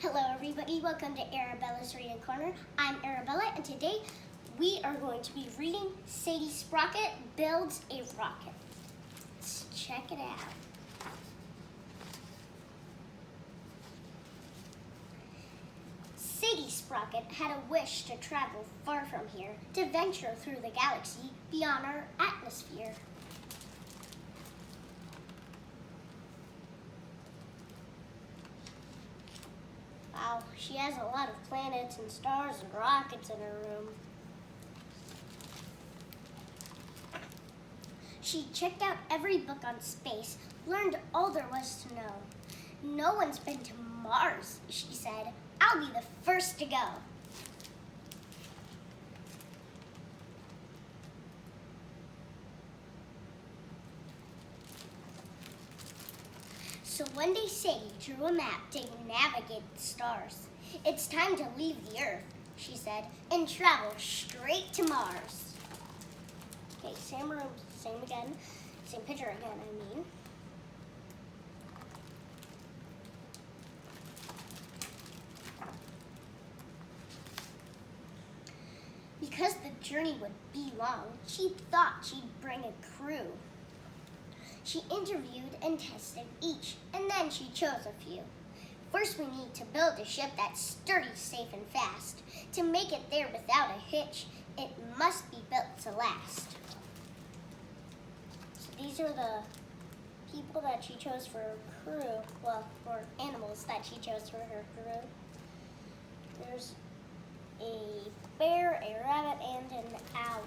Hello everybody, welcome to Arabella's Reading Corner. I'm Arabella and today we are going to be reading Sadie Sprocket Builds a Rocket. Let's check it out. Sadie Sprocket had a wish to travel far from here, to venture through the galaxy beyond our atmosphere. Wow, she has a lot of planets and stars and rockets in her room. She checked out every book on space, learned all there was to know. No one's been to Mars, she said. I'll be the first to go. So one day Sadie drew a map to navigate the stars. It's time to leave the Earth, she said, and travel straight to Mars. Okay, same room, same picture again, I mean. Because the journey would be long, she thought she'd bring a crew. She interviewed and tested each, and then she chose a few. First, we need to build a ship that's sturdy, safe, and fast. To make it there without a hitch, it must be built to last. So these are the people that she chose for her crew, well, or animals that she chose for her crew. There's a bear, a rabbit, and an owl.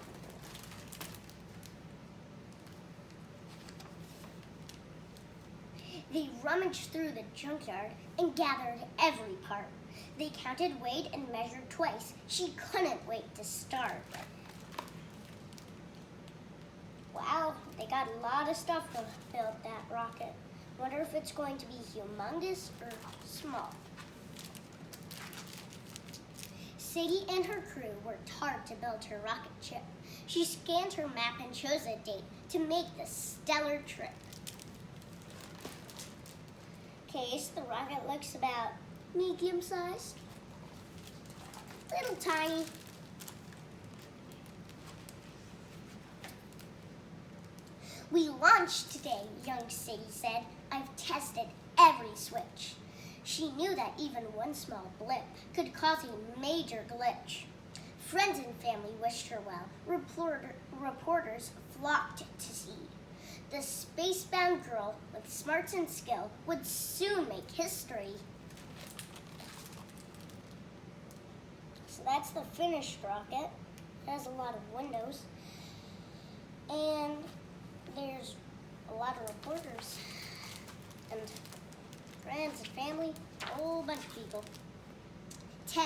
They rummaged through the junkyard and gathered every part. They counted, weighed, and measured twice. She couldn't wait to start. Wow, they got a lot of stuff to build that rocket. Wonder if it's going to be humongous or small. Sadie and her crew worked hard to build her rocket ship. She scanned her map and chose a date to make the stellar trip. Okay, so the rocket looks about medium-sized, little tiny. We launched today, young Sadie said. I've tested every switch. She knew that even one small blip could cause a major glitch. Friends and family wished her well. Reporters flocked to see. The space-bound girl with smarts and skill would soon make history. So that's the finished rocket. It has a lot of windows. And there's a lot of reporters and friends and family, a whole bunch of people. 10,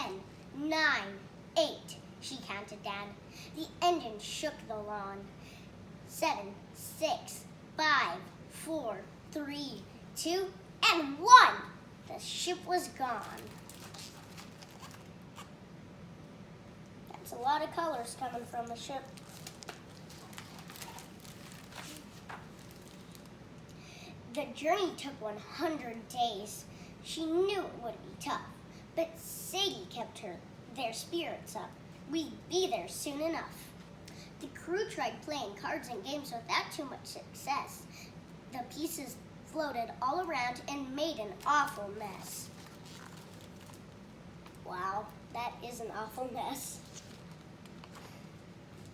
9, 8, she counted down. The engine shook the lawn. 7, 6, 5, 4, 3, 2, and 1. The ship was gone. That's a lot of colors coming from the ship. The journey took 100 days. She knew it would be tough, but Sadie kept their spirits up. We'd be there soon enough. The crew tried playing cards and games without too much success. The pieces floated all around and made an awful mess. Wow, that is an awful mess.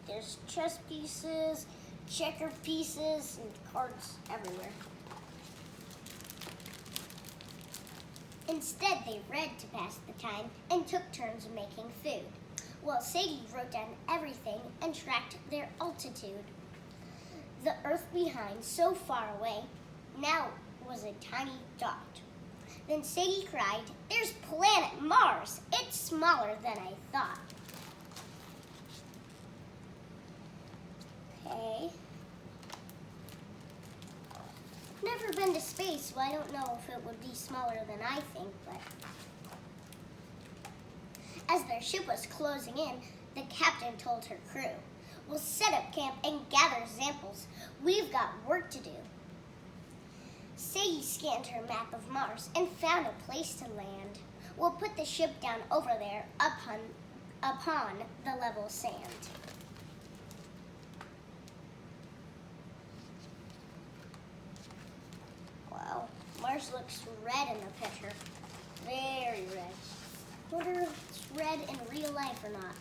There's chess pieces, checker pieces, and cards everywhere. Instead, they read to pass the time and took turns making food. Well, Sadie wrote down everything and tracked their altitude. The Earth behind, so far away, now was a tiny dot. Then Sadie cried, "There's planet Mars! It's smaller than I thought." Okay. Never been to space, so I don't know if it would be smaller than I think, but as their ship was closing in, the captain told her crew, "We'll set up camp and gather samples. We've got work to do." Sadie scanned her map of Mars and found a place to land. We'll put the ship down over there upon the level sand. Wow, Mars looks red in the picture. Very red. Wonder if it's red in real life or not.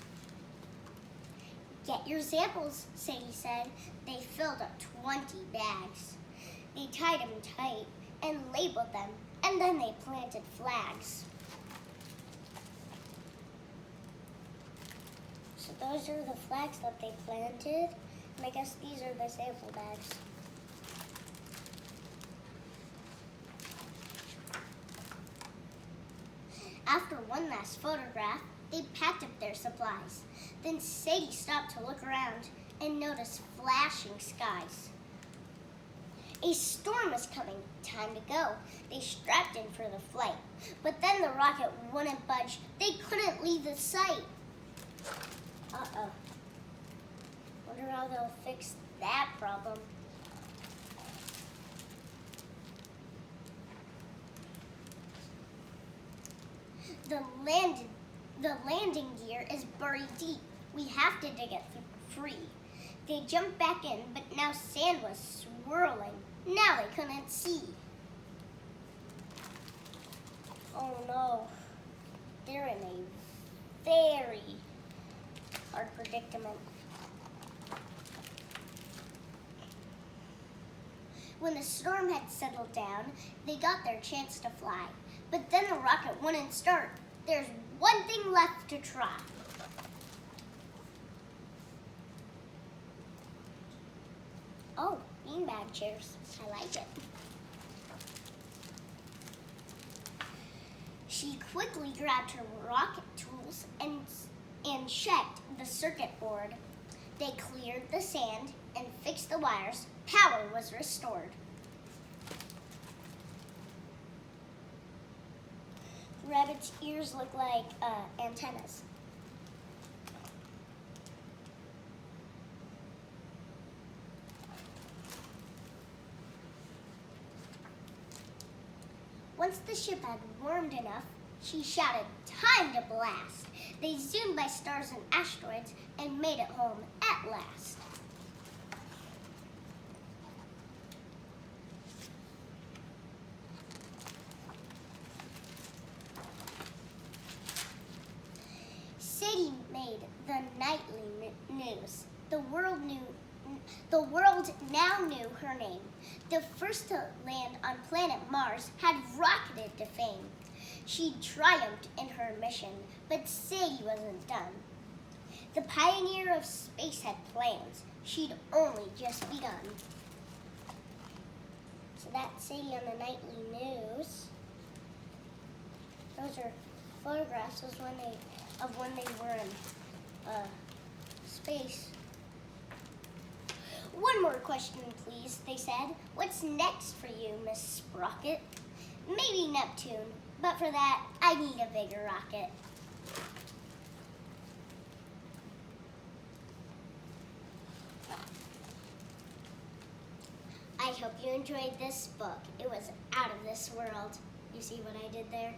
Get your samples, Sadie said. They filled up 20 bags. They tied them tight and labeled them, and then they planted flags. So those are the flags that they planted, and I guess these are the sample bags. After one last photograph, they packed up their supplies. Then Sadie stopped to look around and noticed flashing skies. A storm was coming. Time to go. They strapped in for the flight. But then the rocket wouldn't budge. They couldn't leave the site. Uh-oh. Wonder how they'll fix that problem. The landing gear is buried deep. We have to dig it free. They jumped back in, but now sand was swirling. Now they couldn't see. Oh no. They're in a very hard predicament. When the storm had settled down, they got their chance to fly. But then the rocket wouldn't start. There's one thing left to try. Oh, beanbag chairs. I like it. She quickly grabbed her rocket tools and checked the circuit board. They cleared the sand and fixed the wires. Power was restored. Rabbit's ears look like antennas. Once the ship had warmed enough, she shouted, "Time to blast!" They zoomed by stars and asteroids and made it home at last. Sadie made the nightly news. The world now knew her name. The first to land on planet Mars had rocketed to fame. She triumphed in her mission, but Sadie wasn't done. The pioneer of space had plans. She'd only just begun. So that's Sadie on the nightly news. Those are photographs of when they were in space. "One more question, please," they said. "What's next for you, Miss Sprocket?" "Maybe Neptune, but for that, I need a bigger rocket." I hope you enjoyed this book. It was out of this world. You see what I did there?